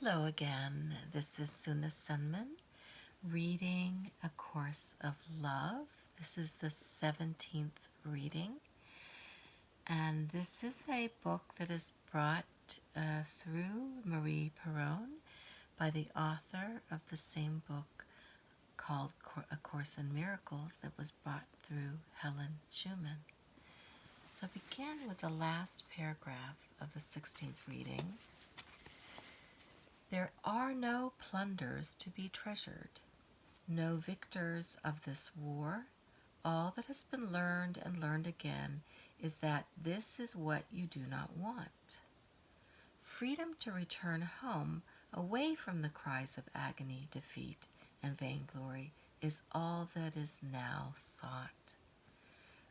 Hello again. This is Suna Senman reading A Course of Love. This is the 17th reading, and this is a book that is brought through Marie Perron by the author of the same book called A Course in Miracles that was brought through Helen Schumann. So I begin with the last paragraph of the 16th reading. There are no plunders to be treasured, no victors of this war. All that has been learned and learned again is that this is what you do not want. Freedom to return home, away from the cries of agony, defeat, and vainglory, is all that is now sought.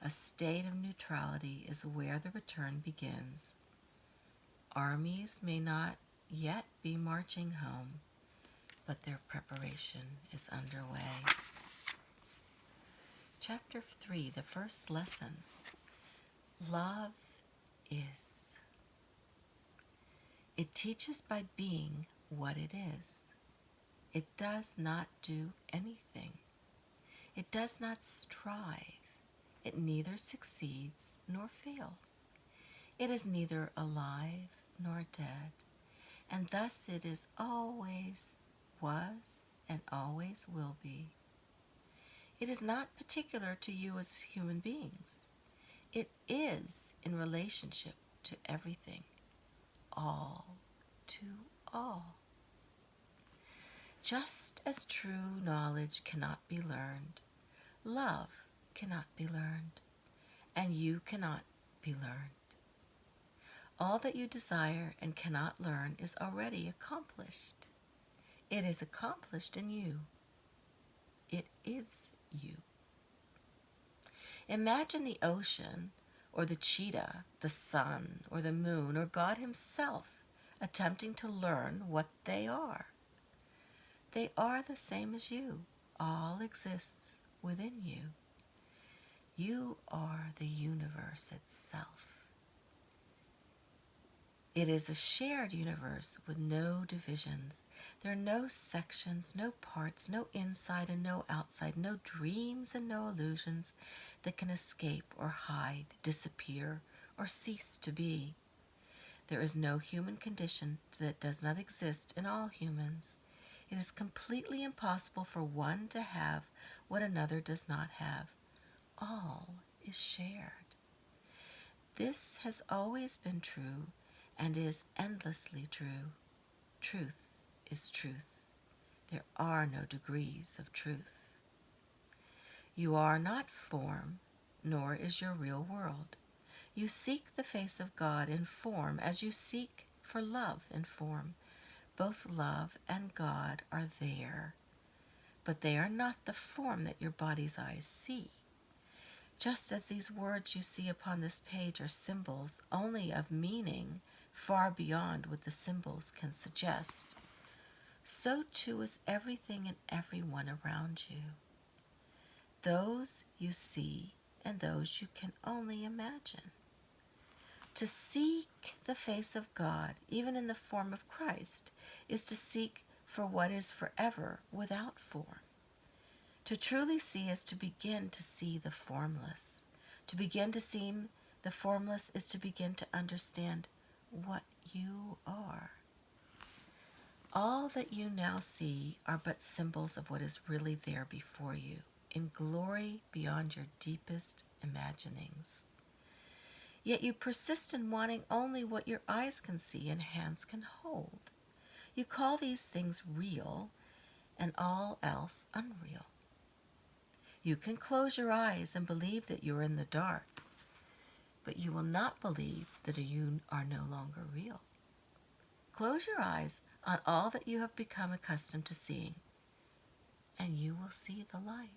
A state of neutrality is where the return begins. Armies may not yet be marching home, but their preparation is underway. Chapter 3, the first lesson. Love is. It teaches by being what it is. It does not do anything. It does not strive. It neither succeeds nor fails. It is neither alive nor dead. And thus it is always, was, and always will be. It is not particular to you as human beings. It is in relationship to everything, all to all. Just as true knowledge cannot be learned, love cannot be learned, and you cannot be learned. All that you desire and cannot learn is already accomplished. It is accomplished in you. It is you. Imagine the ocean, or the cheetah, the sun, or the moon, or God Himself attempting to learn what they are. They are the same as you. All exists within you. You are the universe itself. It is a shared universe with no divisions. There are no sections, no parts, no inside and no outside, no dreams and no illusions that can escape or hide, disappear, or cease to be. There is no human condition that does not exist in all humans. It is completely impossible for one to have what another does not have. All is shared. This has always been true and is endlessly true. Truth is truth. There are no degrees of truth. You are not form, nor is your real world. You seek the face of God in form as you seek for love in form. Both love and God are there, but they are not the form that your body's eyes see. Just as these words you see upon this page are symbols only of meaning far beyond what the symbols can suggest, so too is everything and everyone around you. Those you see and those you can only imagine. To seek the face of God, even in the form of Christ, is to seek for what is forever without form. To truly see is to begin to see the formless. To begin to see the formless is to begin to understand what you are. All that you now see are but symbols of what is really there before you, in glory beyond your deepest imaginings. Yet you persist in wanting only what your eyes can see and hands can hold. You call these things real and all else unreal. You can close your eyes and believe that you're in the dark, but you will not believe that you are no longer real. Close your eyes on all that you have become accustomed to seeing, and you will see the light.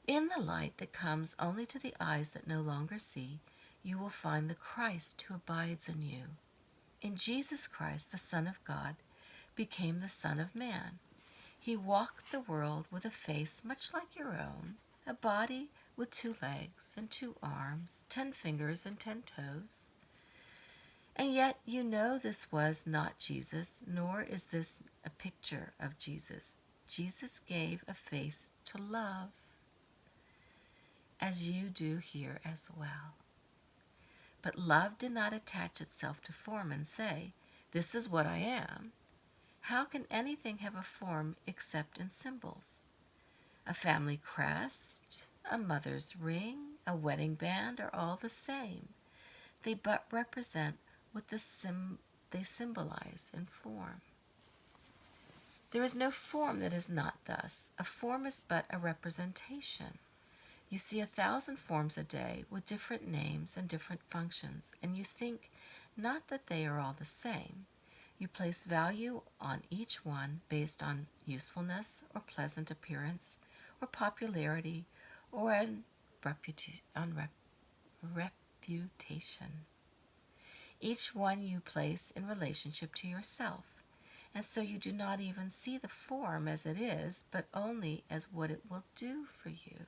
In the light that comes only to the eyes that no longer see, you will find the Christ who abides in you. In Jesus Christ, the Son of God, became the Son of Man. He walked the world with a face much like your own, a body with 2 legs and 2 arms, 10 fingers and 10 toes. And yet you know this was not Jesus, nor is this a picture of Jesus. Jesus gave a face to love, as you do here as well. But love did not attach itself to form and say, "This is what I am." How can anything have a form except in symbols? A family crest, a mother's ring, a wedding band are all the same. They but represent what they symbolize in form. There is no form that is not thus. A form is but a representation. You see 1,000 forms a day with different names and different functions, and you think not that they are all the same. You place value on each one based on usefulness or pleasant appearance or popularity or on reputation. Each one you place in relationship to yourself, and so you do not even see the form as it is, but only as what it will do for you.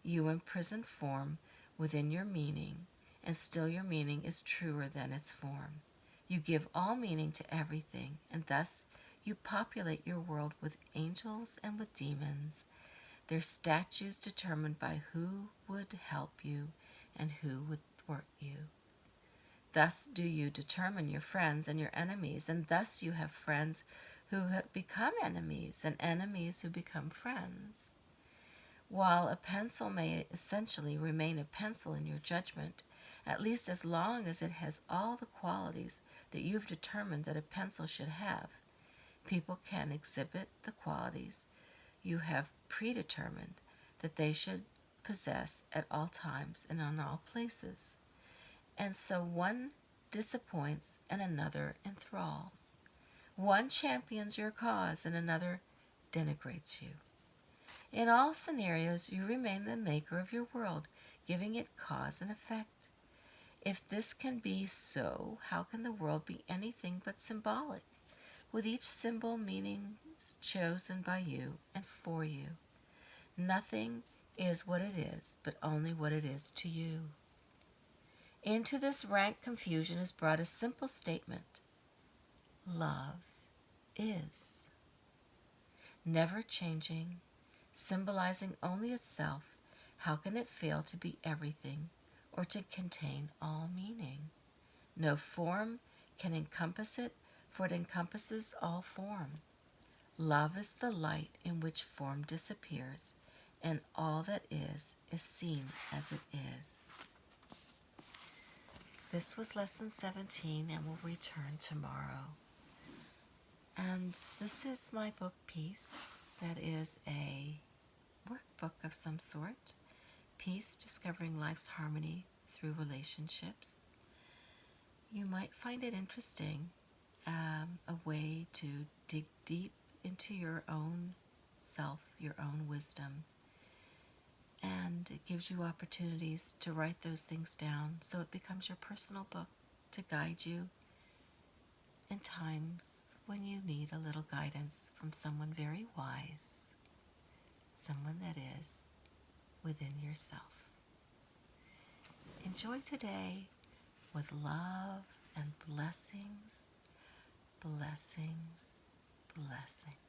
You imprison form within your meaning, and still your meaning is truer than its form. You give all meaning to everything, and thus you populate your world with angels and with demons, their statues determined by who would help you and who would thwart you. Thus do you determine your friends and your enemies, and thus you have friends who have become enemies and enemies who become friends. While a pencil may essentially remain a pencil in your judgment, at least as long as it has all the qualities that you've determined that a pencil should have, people can exhibit the qualities you have predetermined that they should possess at all times and in all places. And so one disappoints and another enthralls. One champions your cause and another denigrates you. In all scenarios, you remain the maker of your world, giving it cause and effect. If this can be so, how can the world be anything but symbolic, with each symbol meanings chosen by you and for you? Nothing is what it is, but only what it is to you. Into this rank confusion is brought a simple statement: love is. Never changing, symbolizing only itself, how can it fail to be everything or to contain all meaning? No form can encompass it, for it encompasses all form. Love is the light in which form disappears, and all that is seen as it is. This was lesson 17, and we'll return tomorrow. And this is my book piece that is a workbook of some sort. Peace, Discovering Life's Harmony Through Relationships. You might find it interesting, a way to dig deep into your own self, your own wisdom. And it gives you opportunities to write those things down so it becomes your personal book to guide you in times when you need a little guidance from someone very wise, someone that is within yourself. Enjoy today with love and blessings, blessings, blessings.